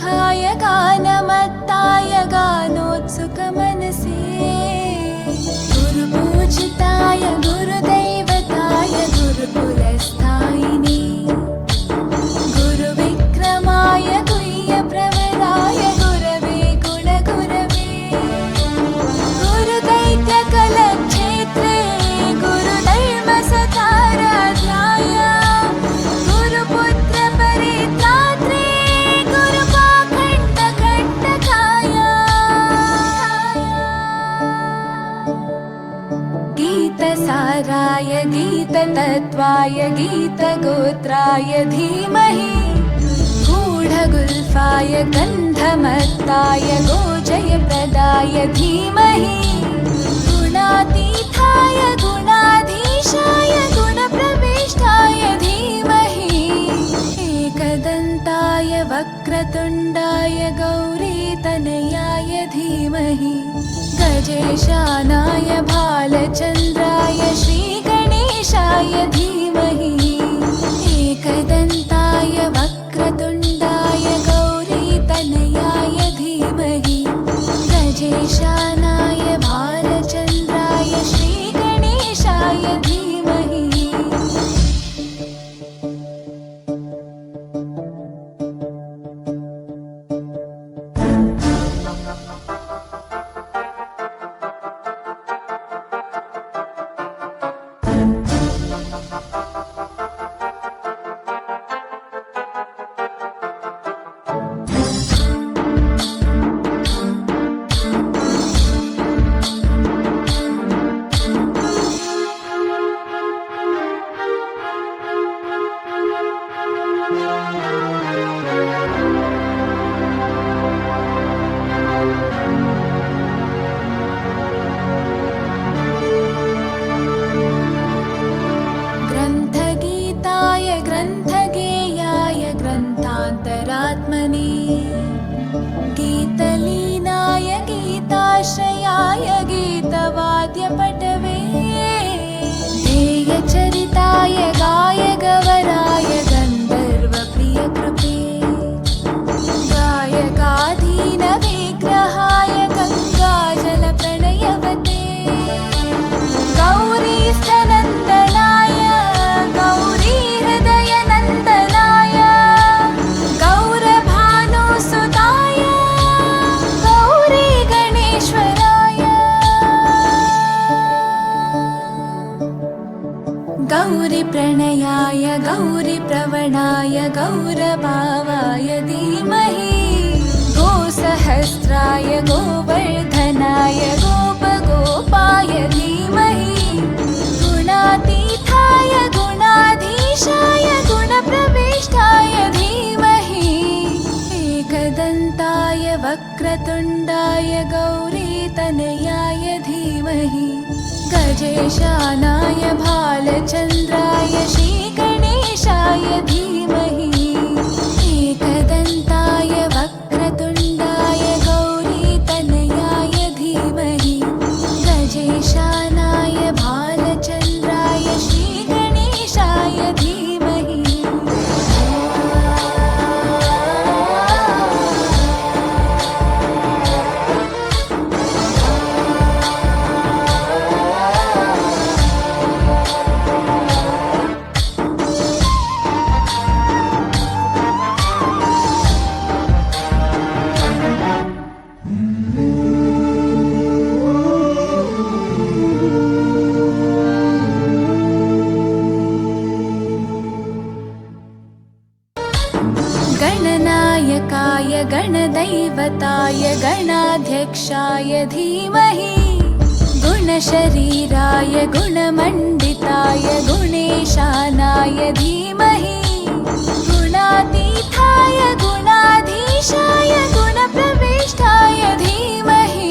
गानसुखाय गानमत्ताय गानोत्सुकमनसे गुरुपूजिताय गुरुदैवताय गुरुकुलस्थायिने गुरुविक्रमाय गुह्यप्रवराय गुरवे गुणगुरवे गुरुदैत्यकलक्षेत्रे गुरुधर्मसताराध्याय गुरुपुत्रपरित्रात्रे गुरुपाखण्डखण्डकाय गीतसाराय गीततत्त्वाय गीतगोत्राय धीमहि गूढगुल्फाय गन्धमत्ताय गोजयप्रदाय धीमहि गुणातीताय गुणाधीशाय गुणप्रविष्टाय धीमहि एकदन्ताय वक्रतुण्डाय गौरीतनयाय धीमहि गजेशानाय भालचन्द्राय श्रीगणेशाय धीमहि एकदन्ताय वक्रतुण्डाय गौरीतनयाय धीमहि गजेशानाय भालचन्द्राय श्रीगणेशाय धीमहि ग्रन्थगीताय ग्रन्थगेयाय ग्रन्थान्तरात्मने गीतलीनाय गीताश्रयाय गीतवाद्यपटवे ध्येयचरिताय गायगवराय गन्धर्वप्रियकृते गायकाधीनविग्रहाय गङ्गाजलप्रणयवते गौरीस्थनन्दनाय गौरीहृदयनन्दनाय गौरभानुसुताय गौरीगणेश्वराय गौरीप्रणयाय गौरीप्रवणाय गौरभावाय धीमहि गोसहस्राय गोवर्धनाय गोपगोपाय धीमहि गुणातीताय गुणाधीशाय गुणप्रविष्टाय धीमहि एकदन्ताय वक्रतुण्डाय गौरीतनयाय धीमहि गजेशानाय भालचन्द्राय श्रीगणेशाय धीमहि एकदन्ताय वक्रतुण्डाय गौरीतनयाय धीमहि गजेशानाय भालचन्द्राय श्रीगणेशाय धीमहि गणनायकाय गणदैवताय गणाध्यक्षाय धीमहि गुणशरीराय गुणमण्डिताय गुणेशानाय धीमहि गुणातीताय गुणाधीशाय गुणप्रविष्टाय धीमहि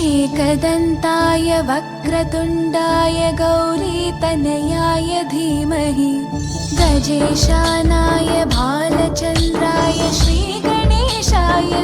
एकदन्ताय वक्रतुण्डाय गौरीतनयाय धीमहि गजेशानाय भालचन्द्राय श्रीगणेशाय